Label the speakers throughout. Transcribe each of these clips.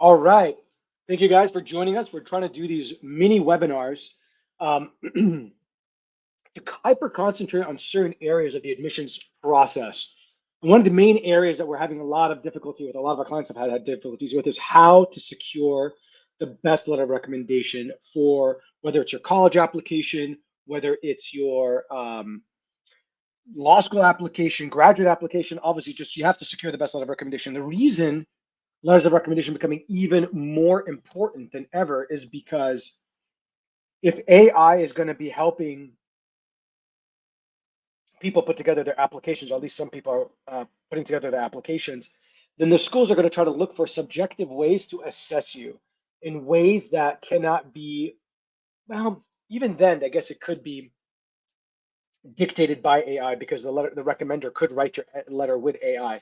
Speaker 1: All right. Thank you guys for joining us. We're trying to do these mini webinars to hyper concentrate on certain areas of the admissions process. And one of the main areas that we're having a lot of difficulty with, a lot of our clients have had difficulties with, is how to secure the best letter of recommendation for whether it's your college application, whether it's your law school application, graduate application. Obviously, just you have to secure the best letter of recommendation. The reason letters of recommendation becoming even more important than ever is because if AI is going to be helping people put together their applications, or at least some people are putting together their applications, then the schools are going to try to look for subjective ways to assess you in ways that cannot be, well, even then, I guess it could be dictated by AI because the recommender could write your letter with AI.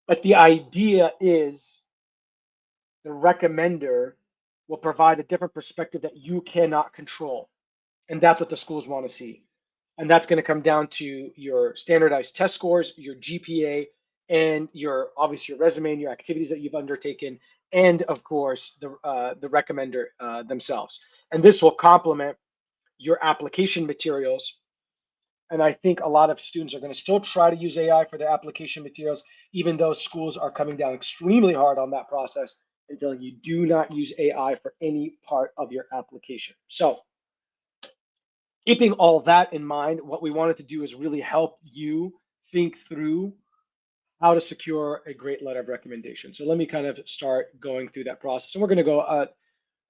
Speaker 1: But the idea is the recommender will provide a different perspective that you cannot control. And that's what the schools want to see. And that's going to come down to your standardized test scores, your GPA, and your obviously your resume and your activities that you've undertaken, and of course the recommender themselves. And this will complement your application materials. And I think a lot of students are going to still try to use AI for their application materials, even though schools are coming down extremely hard on that process and telling you do not use AI for any part of your application. So keeping all that in mind, what we wanted to do is really help you think through how to secure a great letter of recommendation. So let me kind of start going through that process. And we're going to go, I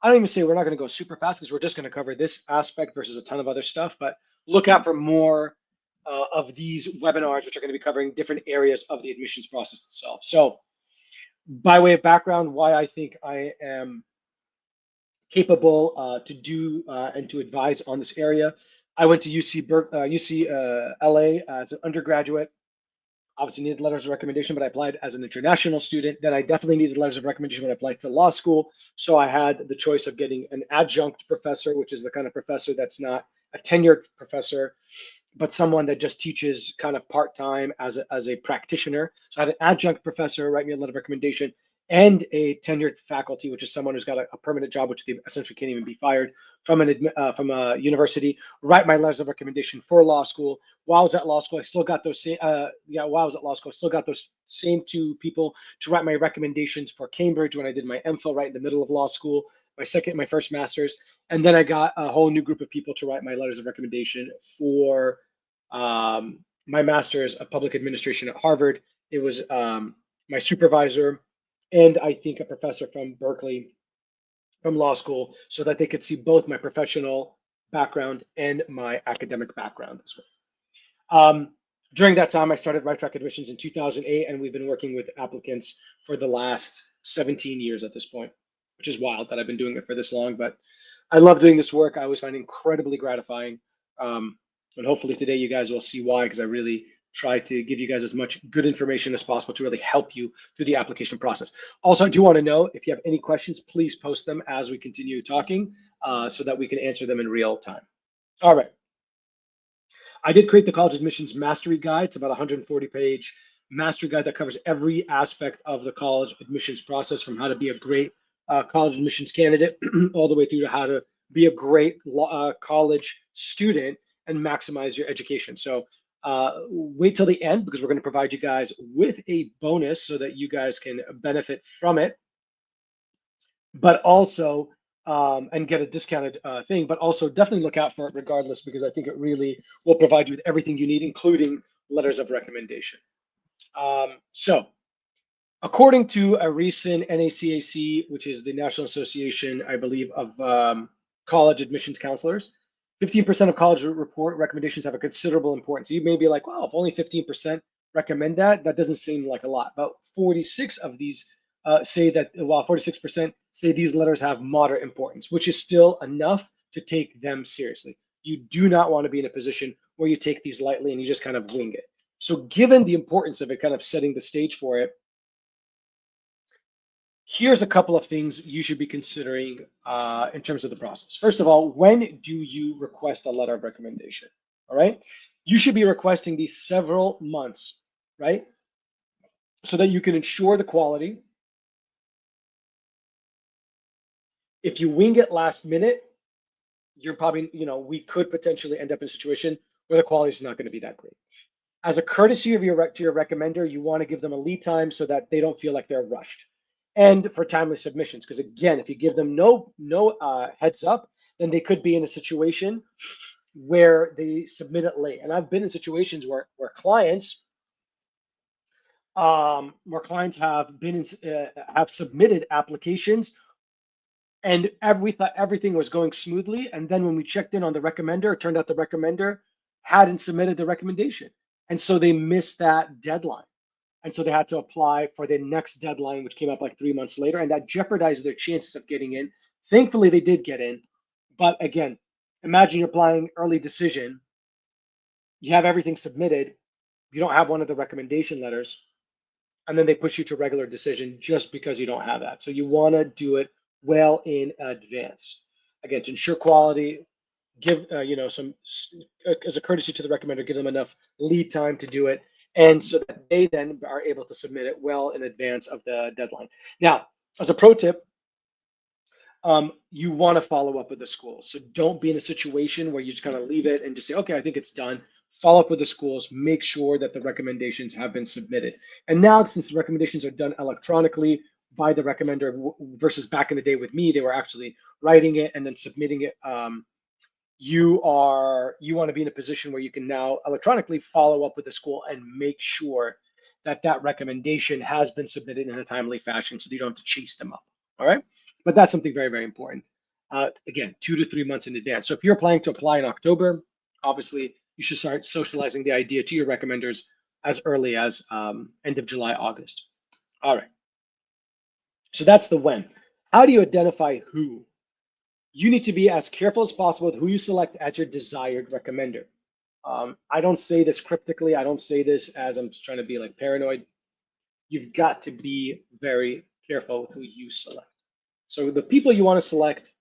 Speaker 1: don't even say we're not going to go super fast because we're just going to cover this aspect versus a ton of other stuff, but look out for more of these webinars, which are going to be covering different areas of the admissions process itself. So by way of background, why I think I am capable to do and to advise on this area. I went to UCLA as an undergraduate. Obviously needed letters of recommendation, but I applied as an international student. Then I definitely needed letters of recommendation when I applied to law school. So I had the choice of getting an adjunct professor, which is the kind of professor that's not a tenured professor, but someone that just teaches kind of part-time as a practitioner. So I had an adjunct professor write me a letter of recommendation and a tenured faculty, which is someone who's got a permanent job, which they essentially can't even be fired from a university, write my letters of recommendation for law school. While I was at law school, I still got those same, while I was at law school, I still got those same two people to write my recommendations for Cambridge when I did my MPhil right in the middle of law school, my first master's. And then I got a whole new group of people to write my letters of recommendation for my master's of public administration at Harvard. It was my supervisor and I think a professor from Berkeley from law school so that they could see both my professional background and my academic background as well. During that time, I started Right Track Admissions in 2008, and we've been working with applicants for the last 17 years at this point, which is wild that I've been doing it for this long. But I love doing this work. I always find it incredibly gratifying. And hopefully today you guys will see why, because I really try to give you guys as much good information as possible to really help you through the application process. Also, I do want to know if you have any questions, please post them as we continue talking so that we can answer them in real time. All right. I did create the college admissions mastery guide. It's about a 140-page mastery guide that covers every aspect of the college admissions process, from how to be a great college admissions candidate all the way through to how to be a great college student and maximize your education. So wait till the end because we're going to provide you guys with a bonus so that you guys can benefit from it, but also and get a discounted thing, but also definitely look out for it regardless because I think it really will provide you with everything you need, including letters of recommendation. So according to a recent NACAC, which is the National Association, I believe, of college admissions counselors, 15% of college report recommendations have a considerable importance. You may be like, well, if only 15% recommend that, that doesn't seem like a lot. About 46 of these say that, while 46% say these letters have moderate importance, which is still enough to take them seriously. You do not want to be in a position where you take these lightly and you just kind of wing it. So given the importance of it, kind of setting the stage for it, here's a couple of things you should be considering in terms of the process. First of all, when do you request a letter of recommendation? All right. You should be requesting these several months, right? So that you can ensure the quality If you wing it last minute, you're probably, we could potentially end up in a situation where the quality is not going to be that great. As a courtesy of to your recommender, you want to give them a lead time so that they don't feel like they're rushed. And for timely submissions, because again, if you give them no heads up, then they could be in a situation where they submit it late. And I've been in situations where clients have been have submitted applications, and we thought everything was going smoothly. And then when we checked in on the recommender, it turned out the recommender hadn't submitted the recommendation, and so they missed that deadline. And so they had to apply for the next deadline, which came up like 3 months later, and that jeopardized their chances of getting in. Thankfully, they did get in. But again, imagine you're applying early decision, you have everything submitted, you don't have one of the recommendation letters, and then they push you to regular decision just because you don't have that. So you want to do it well in advance. Again, to ensure quality, give some as a courtesy to the recommender, give them enough lead time to do it, and so that they then are able to submit it well in advance of the deadline. Now, as a pro tip, you want to follow up with the school. So don't be in a situation where you just kind of leave it and just say, okay, I think it's done. Follow up with the schools, make sure that the recommendations have been submitted. And now, since the recommendations are done electronically by the recommender versus back in the day with me, they were actually writing it and then submitting it. You want to be in a position where you can now electronically follow up with the school and make sure that that recommendation has been submitted in a timely fashion so you don't have to chase them up. All right. But that's something very, very important. Again, 2 to 3 months in advance. So if you're planning to apply in October, obviously you should start socializing the idea to your recommenders as early as end of July, August. All right. So that's the when. How do you identify who? You need to be as careful as possible with who you select as your desired recommender. I don't say this cryptically. I don't say this as I'm just trying to be like paranoid. You've got to be very careful with who you select. So the people you want to select,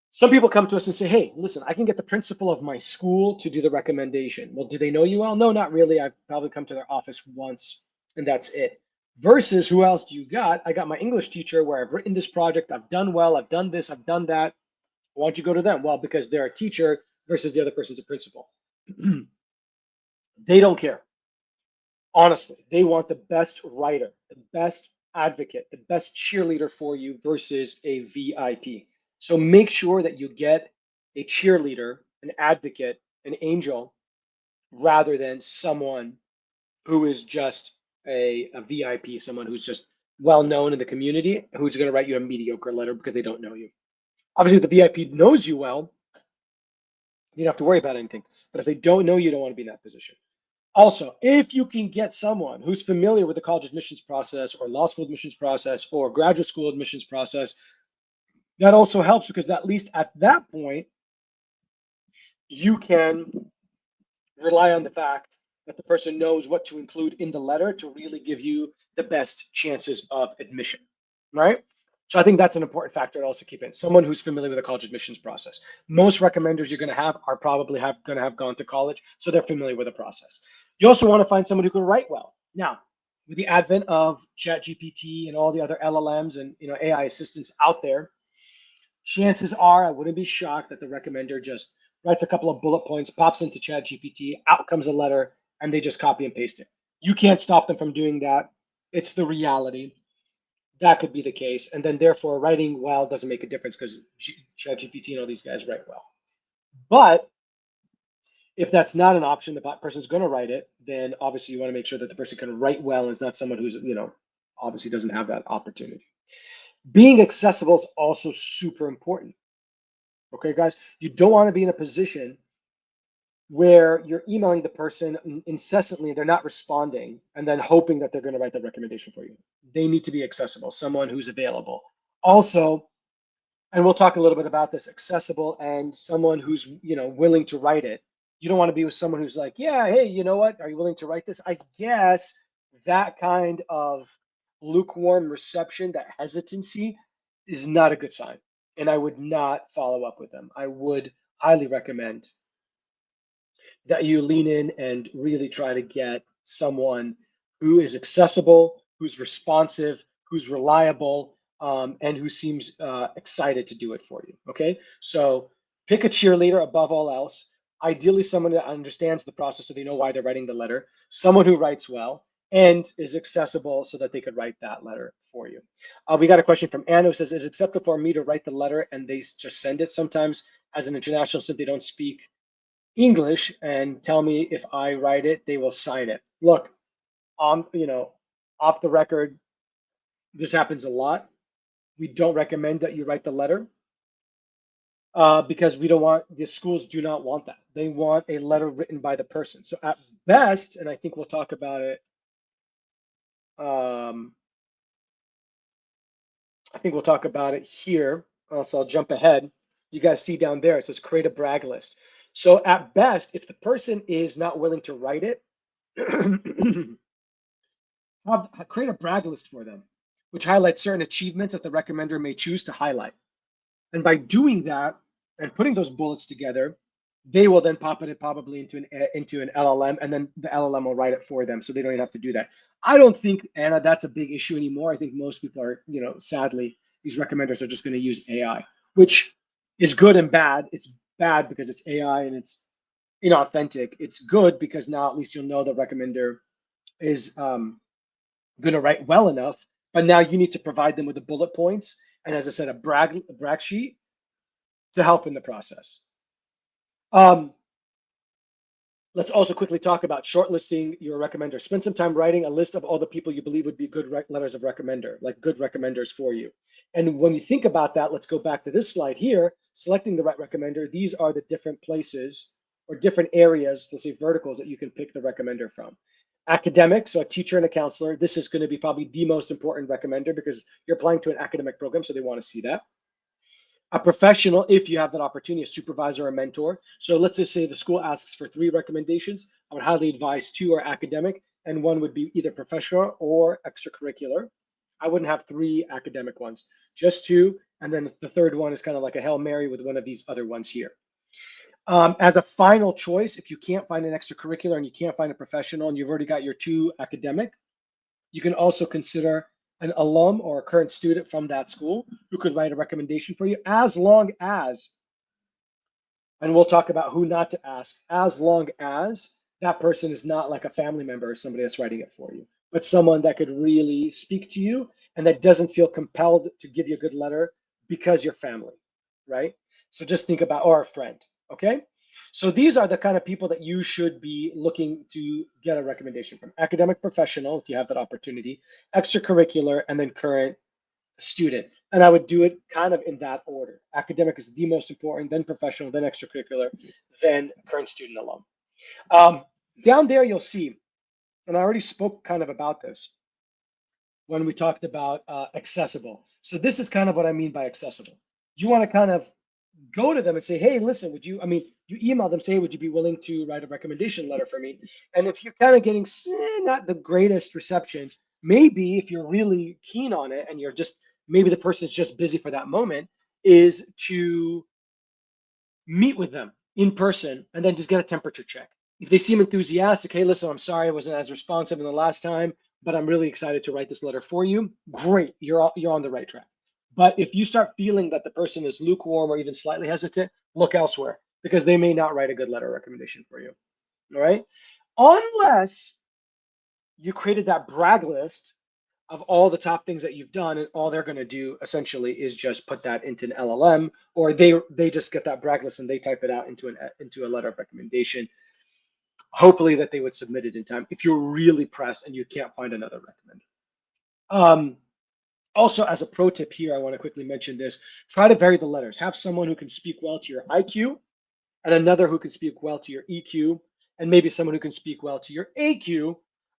Speaker 1: some people come to us and say, hey, listen, I can get the principal of my school to do the recommendation. Well, do they know you well? No, not really. I've probably come to their office once and that's it. Versus who else do you got? I got my English teacher where I've written this project. I've done well. I've done this. I've done that. Why don't you go to them? Well, because they're a teacher versus the other person's a principal. They don't care. Honestly, they want the best writer, the best advocate, the best cheerleader for you versus a VIP. So make sure that you get a cheerleader, an advocate, an angel, rather than someone who is just a VIP, someone who's just well known in the community, who's going to write you a mediocre letter because they don't know you. Obviously, if the VIP knows you well, you don't have to worry about anything. But if they don't know you, don't want to be in that position. Also, if you can get someone who's familiar with the college admissions process or law school admissions process or graduate school admissions process, that also helps because at least at that point, you can rely on the fact that the person knows what to include in the letter to really give you the best chances of admission, right? So I think that's an important factor to also keep in. Someone who's familiar with the college admissions process. Most recommenders you're going to have are probably going to have gone to college, so they're familiar with the process. You also want to find someone who can write well. Now, with the advent of ChatGPT and all the other LLMs and AI assistants out there, chances are I wouldn't be shocked that the recommender just writes a couple of bullet points, pops into ChatGPT, out comes a letter, and they just copy and paste it. You can't stop them from doing that. It's the reality. That could be the case. And then therefore writing well doesn't make a difference because ChatGPT and all these guys write well. But if that's not an option, the person's going to write it, then obviously you want to make sure that the person can write well and is not someone who's, obviously doesn't have that opportunity. Being accessible is also super important. Okay, guys, you don't want to be in a position where you're emailing the person incessantly, they're not responding, and then hoping that they're going to write the recommendation for you. They need to be accessible, someone who's available. Also, and we'll talk a little bit about this, accessible and someone who's willing to write it. You don't want to be with someone who's like, yeah, hey, you know what? Are you willing to write this? I guess that kind of lukewarm reception, that hesitancy, is not a good sign. And I would not follow up with them. I would highly recommend that you lean in and really try to get someone who is accessible, who's responsive, who's reliable, and who seems excited to do it for you. Okay, so pick a cheerleader above all else. Ideally, someone that understands the process so they know why they're writing the letter, someone who writes well and is accessible so that they could write that letter for you. We got a question from Anna who says, is it acceptable for me to write the letter and they just send it? Sometimes as an international student, they don't speak English and tell me if I write it, they will sign it. Look, off the record, this happens a lot. We don't recommend that you write the letter because we don't want, the schools do not want that. They want a letter written by the person. So at best, and I think we'll talk about it. I think we'll talk about it here. So I'll jump ahead. You guys see down there, it says create a brag list. So at best, if the person is not willing to write it, create a brag list for them, which highlights certain achievements that the recommender may choose to highlight. And by doing that and putting those bullets together, they will then pop it probably into an LLM, and then the LLM will write it for them, so they don't even have to do that. I don't think, Anna, that's a big issue anymore. I think most people are, sadly, these recommenders are just going to use AI, which is good and bad. It's bad because it's AI and it's inauthentic. It's good because now at least you'll know the recommender is going to write well enough. But now you need to provide them with the bullet points and, as I said, a brag sheet to help in the process. Let's also quickly talk about shortlisting your recommender. Spend some time writing a list of all the people you believe would be good letters of recommender, like good recommenders for you. And when you think about that, let's go back to this slide here, selecting the right recommender. These are the different places or different areas, let's say verticals, that you can pick the recommender from. Academic, so a teacher and a counselor. This is going to be probably the most important recommender because you're applying to an academic program, so they want to see that. A professional, if you have that opportunity, a supervisor or mentor. So let's just say the school asks for 3 recommendations. I would highly advise 2 are academic and 1 would be either professional or extracurricular. I wouldn't have 3 academic ones, just 2. And then the third one is kind of like a Hail Mary with one of these other ones here. As a final choice, if you can't find an extracurricular and you can't find a professional and you've already got your 2 academic, you can also consider an alum or a current student from that school who could write a recommendation for you, as long as, and we'll talk about who not to ask, as long as that person is not like a family member or somebody that's writing it for you, but someone that could really speak to you and that doesn't feel compelled to give you a good letter because you're family, right? So just think about, or a friend, okay? So these are the kind of people that you should be looking to get a recommendation from. Academic professional, if you have that opportunity, extracurricular, and then current student. And I would do it kind of in that order. Academic is the most important, then professional, then extracurricular, then current student alum. Down there, you'll see, and I already spoke kind of about this when we talked about accessible. So this is kind of what I mean by accessible. You want to kind of go to them and say, hey, listen, you email them, say, would you be willing to write a recommendation letter for me? And if you're kind of getting not the greatest reception, maybe if you're really keen on it and maybe the person's just busy for that moment, is to meet with them in person and then just get a temperature check. If they seem enthusiastic, hey, listen, I'm sorry I wasn't as responsive in the last time, but I'm really excited to write this letter for you. Great, you're on the right track. But if you start feeling that the person is lukewarm or even slightly hesitant, look elsewhere because they may not write a good letter recommendation for you. All right. Unless you created that brag list of all the top things that you've done, and all they're going to do essentially is just put that into an LLM, or they just get that brag list and they type it out into a letter of recommendation. Hopefully that they would submit it in time if you're really pressed and you can't find another recommender. Also, as a pro tip here, I want to quickly mention this. Try to vary the letters. Have someone who can speak well to your IQ and another who can speak well to your EQ, and maybe someone who can speak well to your AQ.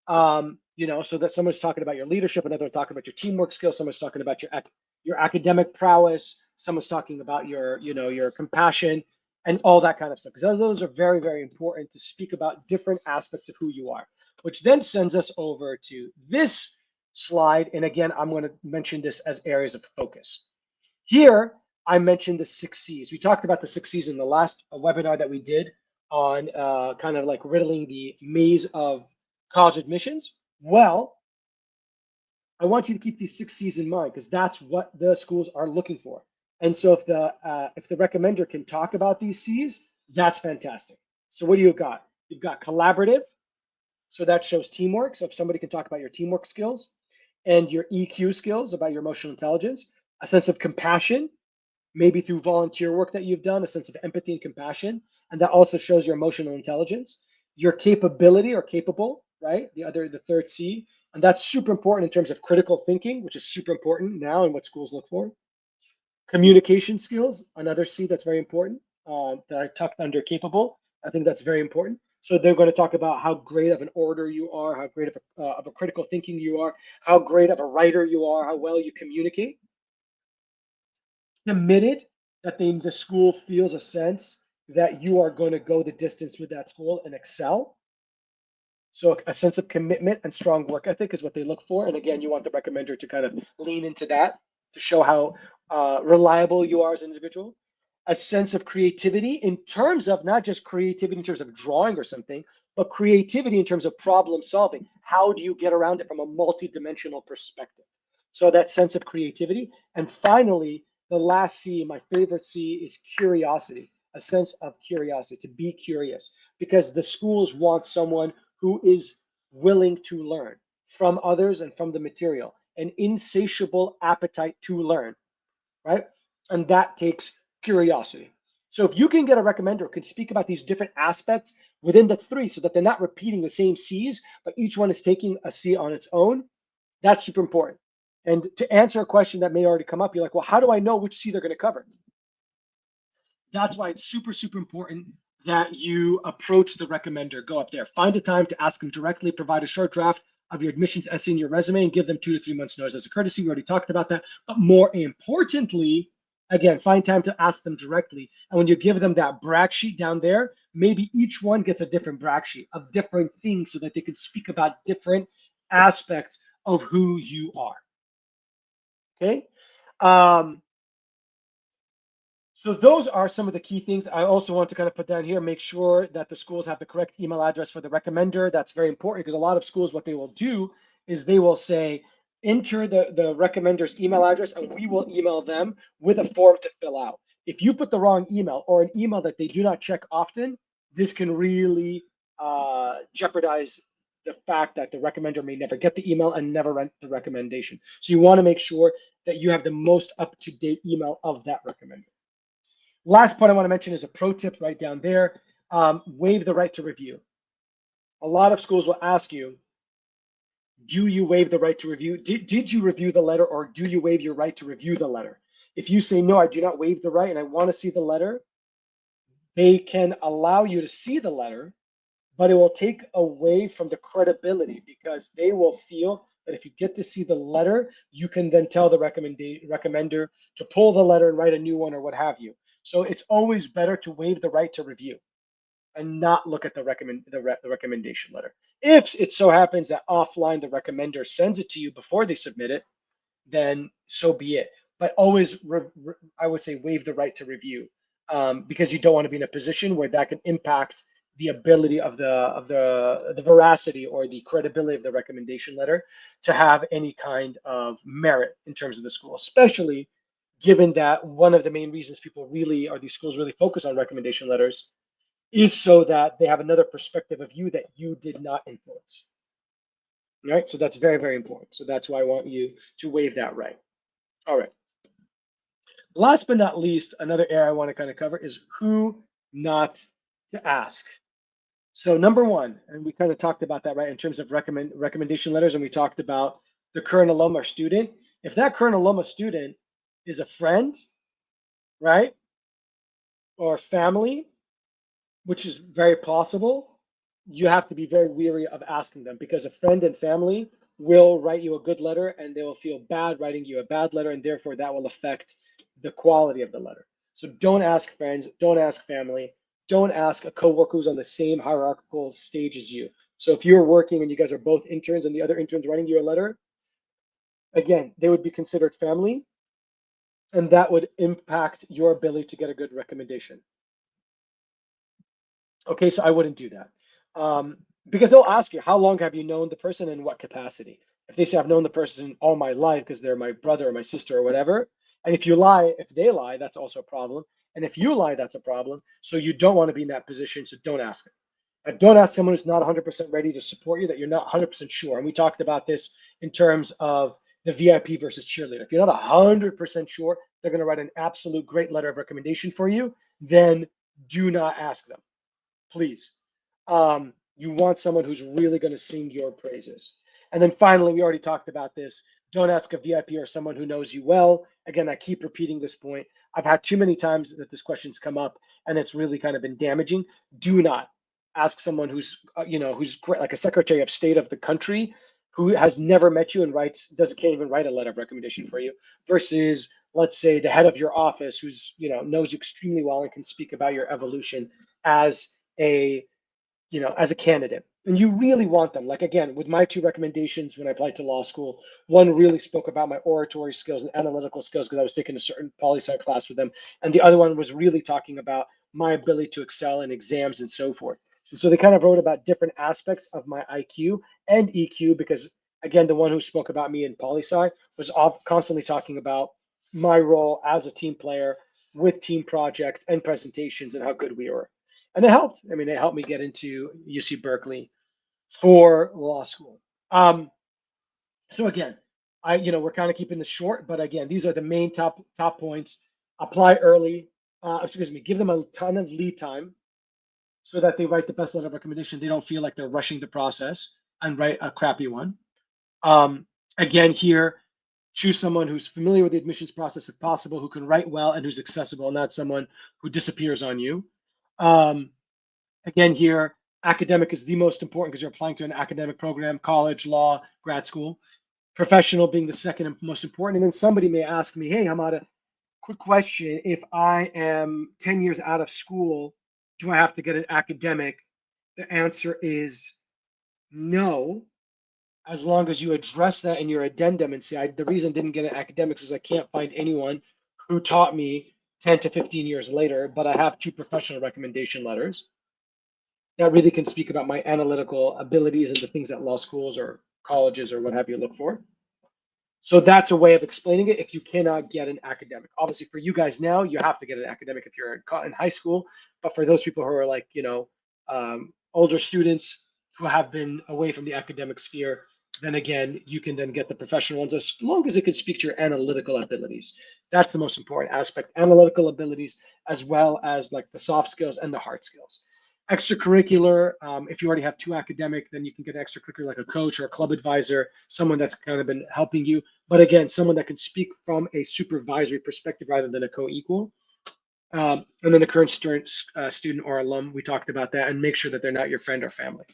Speaker 1: So that someone's talking about your leadership, another talking about your teamwork skills, someone's talking about your academic prowess, someone's talking about your compassion and all that kind of stuff. Because those are very, very important to speak about different aspects of who you are, which then sends us over to this slide. And again, I'm going to mention this as areas of focus. Here, I mentioned the 6 C's. We talked about the 6 C's in the last webinar that we did on kind of like riddling the maze of college admissions. Well, I want you to keep these 6 C's in mind because that's what the schools are looking for. And so if the recommender can talk about these C's, that's fantastic. So what do you got? You've got collaborative, so that shows teamwork. So if somebody can talk about your teamwork skills and your EQ skills about your emotional intelligence, a sense of compassion, maybe through volunteer work that you've done, a sense of empathy and compassion, and that also shows your emotional intelligence, your capability or capable, right? The third C, and that's super important in terms of critical thinking, which is super important now and what schools look for. Communication skills, another C that's very important, that I tucked under capable. I think that's very important. So they're going to talk about how great of an orator you are, how great of a critical thinking you are, how great of a writer you are, how well you communicate. Committed, that the school feels a sense that you are going to go the distance with that school and excel. So a sense of commitment and strong work ethic is what they look for. And again, you want the recommender to kind of lean into that to show how reliable you are as an individual. A sense of creativity in terms of not just creativity in terms of drawing or something, but creativity in terms of problem solving. How do you get around it from a multidimensional perspective? So that sense of creativity. And finally, the last C, my favorite C, is curiosity, a sense of curiosity, to be curious, because the schools want someone who is willing to learn from others and from the material, an insatiable appetite to learn, right? And that takes curiosity. So if you can get a recommender who can speak about these different aspects within the three so that they're not repeating the same C's, but each one is taking a C on its own, that's super important. And to answer a question that may already come up, you're like, well, how do I know which C they're going to cover? That's why it's super, super important that you approach the recommender. Go up there, find a time to ask them directly, provide a short draft of your admissions essay in your resume, and give them 2 to 3 months notice as a courtesy. We already talked about that. But more importantly, again, find time to ask them directly. And when you give them that brag sheet down there, maybe each one gets a different brag sheet of different things so that they can speak about different aspects of who you are. Okay. Um, So those are some of the key things. I also want to kind of put down here, make sure that the schools have the correct email address for the recommender. That's very important because a lot of schools, what they will do is they will say, enter the recommender's email address and we will email them with a form to fill out. If you put the wrong email or an email that they do not check often, this can really jeopardize the fact that the recommender may never get the email and never rent the recommendation. So you want to make sure that you have the most up-to-date email of that recommender. Last point I want to mention is a pro tip right down there. Waive the right to review. A lot of schools will ask you, do you waive the right to review? Did you review the letter or do you waive your right to review the letter? If you say, no, I do not waive the right and I want to see the letter, they can allow you to see the letter, but it will take away from the credibility because they will feel that if you get to see the letter, you can then tell the recommender to pull the letter and write a new one or what have you. So it's always better to waive the right to review and not look at the recommendation letter. If it so happens that offline the recommender sends it to you before they submit it, then so be it. But always, I would say, waive the right to review because you don't want to be in a position where that can impact the ability of the veracity or the credibility of the recommendation letter to have any kind of merit in terms of the school, especially given that one of the main reasons people really or these schools really focus on recommendation letters is so that they have another perspective of you that you did not influence. Right? So that's very, very important. So that's why I want you to waive that right. All right. Last but not least, another area I want to kind of cover is who not to ask. So number one, and we kind of talked about that, right, in terms of recommendation letters, and we talked about the current alum or student. If that current alum or student is a friend, right, or family, which is very possible, you have to be very weary of asking them because a friend and family will write you a good letter and they will feel bad writing you a bad letter, and therefore that will affect the quality of the letter. So don't ask friends, don't ask family, don't ask a coworker who's on the same hierarchical stage as you. So if you're working and you guys are both interns and the other intern's writing you a letter, again, they would be considered family, and that would impact your ability to get a good recommendation. Okay, so I wouldn't do that because they'll ask you, how long have you known the person and what capacity? If they say I've known the person all my life because they're my brother or my sister or whatever, and if you lie, if they lie, that's also a problem. And if you lie, that's a problem. So you don't want to be in that position. So don't ask them. And don't ask someone who's not 100% ready to support you that you're not 100% sure. And we talked about this in terms of the VIP versus cheerleader. If you're not 100% sure they're going to write an absolute great letter of recommendation for you, then do not ask them, please. You want someone who's really going to sing your praises. And then finally, we already talked about this. Don't ask a VIP or someone who knows you well. Again, I keep repeating this point. I've had too many times that this question's come up, and it's really kind of been damaging. Do not ask someone who's who's great, like a Secretary of State of the country who has never met you and can't even write a letter of recommendation for you, versus let's say the head of your office who's knows you extremely well and can speak about your evolution as a as a candidate. And you really want them. Like again, with my two recommendations when I applied to law school, one really spoke about my oratory skills and analytical skills because I was taking a certain poli-sci class with them, and the other one was really talking about my ability to excel in exams and so forth. So they kind of wrote about different aspects of my IQ and EQ because again, the one who spoke about me in poli-sci was constantly talking about my role as a team player with team projects and presentations and how good we were. And it helped. I mean, it helped me get into UC Berkeley for law school. So again, we're kind of keeping this short, but again, these are the main top points. Apply early. Give them a ton of lead time so that they write the best letter of recommendation. They don't feel like they're rushing the process and write a crappy one. Again, here, choose someone who's familiar with the admissions process if possible, who can write well and who's accessible, not someone who disappears on you. Again, here, academic is the most important because you're applying to an academic program, college, law, grad school. Professional being the second most important. And then somebody may ask me, hey, Hamada, quick question. If I am 10 years out of school, do I have to get an academic? The answer is no, as long as you address that in your addendum and say, the reason I didn't get an academics is I can't find anyone who taught me 10 to 15 years later, but I have two professional recommendation letters that really can speak about my analytical abilities and the things that law schools or colleges or what have you look for. So that's a way of explaining it if you cannot get an academic. Obviously, for you guys now, you have to get an academic if you're in high school. But for those people who are like, older students who have been away from the academic sphere, then again, you can then get the professional ones as long as it can speak to your analytical abilities. That's the most important aspect, analytical abilities, as well as like the soft skills and the hard skills. Extracurricular, if you already have two academic, then you can get extracurricular like a coach or a club advisor, someone that's kind of been helping you. But again, someone that can speak from a supervisory perspective rather than a co-equal. And then the current student or alum, we talked about that, and make sure that they're not your friend or family.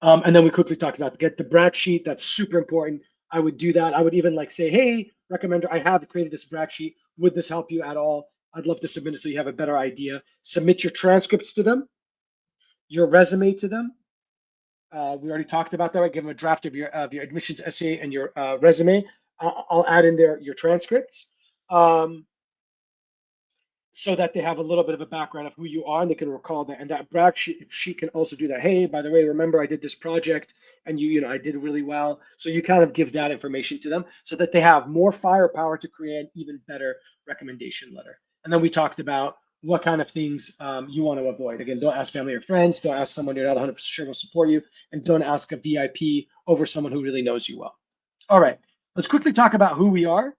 Speaker 1: And then we quickly talked about get the brag sheet. That's super important. I would do that. I would even like say, hey, recommender, I have created this brag sheet. Would this help you at all? I'd love to submit it so you have a better idea. Submit your transcripts to them, your resume to them. We already talked about that. I give them a draft of your admissions essay and your resume. I'll add in there your transcripts so that they have a little bit of a background of who you are and they can recall that. And that brag sheet can also do that. Hey, by the way, remember I did this project and I did really well. So you kind of give that information to them so that they have more firepower to create an even better recommendation letter. And then we talked about what kind of things you want to avoid. Again, don't ask family or friends. Don't ask someone you're not 100% sure will support you. And don't ask a VIP over someone who really knows you well. All right, let's quickly talk about who we are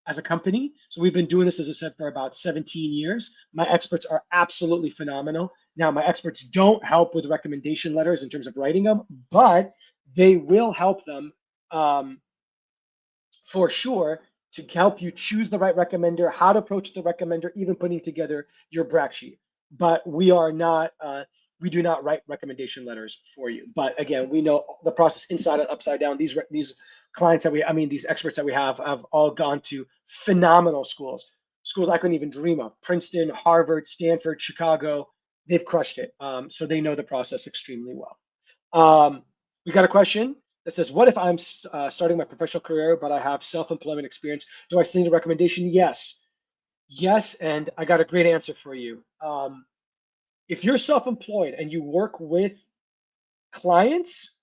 Speaker 1: as a company. So we've been doing this, as I said, for about 17 years. My experts are absolutely phenomenal. Now, my experts don't help with recommendation letters in terms of writing them, but they will help them for sure to help you choose the right recommender, how to approach the recommender, even putting together your brag sheet. But we are not, we do not write recommendation letters for you. But again, we know the process inside and upside down. These clients these experts that we have all gone to phenomenal schools I couldn't even dream of. Princeton, Harvard, Stanford, Chicago, they've crushed it. So they know the process extremely well. We got a question that says, what if I'm starting my professional career, but I have self-employment experience? Do I still need a recommendation? Yes. And I got a great answer for you. If you're self-employed and you work with clients,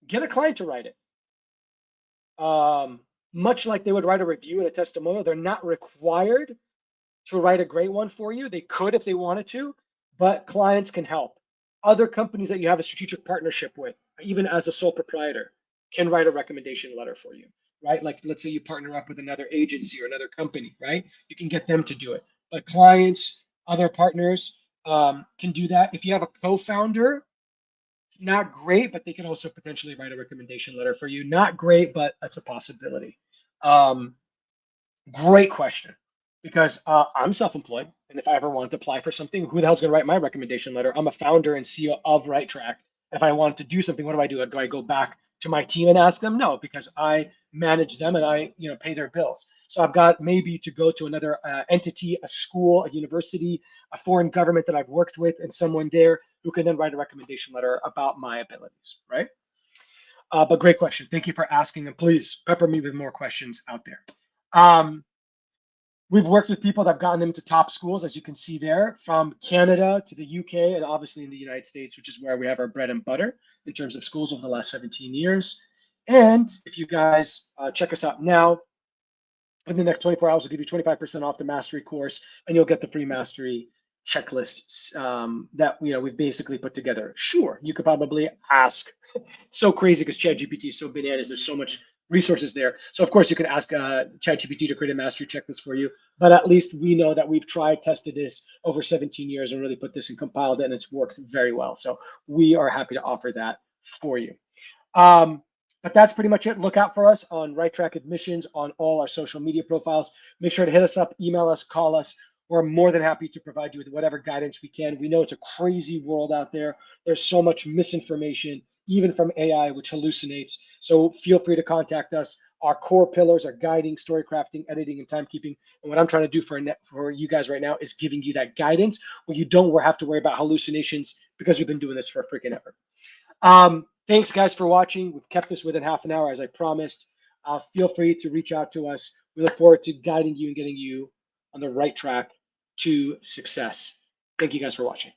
Speaker 1: Get a client to write it. Much like they would write a review and a testimonial, they're not required to write a great one for you. They could if they wanted to, but clients can help. Other companies that you have a strategic partnership with, even as a sole proprietor, can write a recommendation letter for you, right? Like let's say you partner up with another agency or another company, right? You can get them to do it. But clients, other partners can do that. If you have a co-founder, it's not great, but they can also potentially write a recommendation letter for you. Not great, but that's a possibility. Um, Great question. Because I'm self-employed, and if I ever wanted to apply for something, who the hell's going to write my recommendation letter? I'm a founder and CEO of Right Track. If I wanted to do something, what do I do? Do I go back to my team and ask them? No, because I manage them and I, pay their bills. So I've got maybe to go to another entity, a school, a university, a foreign government that I've worked with, and someone there who can then write a recommendation letter about my abilities, right? But great question. Thank you for asking, and please pepper me with more questions out there. Um, We've worked with people that have gotten them to top schools, as you can see there, from Canada to the UK, and obviously in the United States, which is where we have our bread and butter in terms of schools over the last 17 years. And if you guys check us out now, in the next 24 hours, we'll give you 25% off the mastery course, and you'll get the free mastery checklists that we've basically put together. Sure, you could probably ask. So crazy because ChatGPT is so bananas. There's so much resources there. So of course you can ask ChatGPT to create a mastery checklist for you. But at least we know that we've tried, tested this over 17 years and really put this and compiled it, and it's worked very well. So we are happy to offer that for you. But that's pretty much it. Look out for us on Right Track Admissions on all our social media profiles. Make sure to hit us up, email us, call us. We're more than happy to provide you with whatever guidance we can. We know it's a crazy world out there. There's so much misinformation, even from AI, which hallucinates. So feel free to contact us. Our core pillars are guiding, story crafting, editing, and timekeeping. And what I'm trying to do for you guys right now is giving you that guidance where you don't have to worry about hallucinations because we've been doing this for a freaking ever. Thanks, guys, for watching. We've kept this within half an hour, as I promised. Feel free to reach out to us. We look forward to guiding you and getting you on the right track to success. Thank you guys for watching.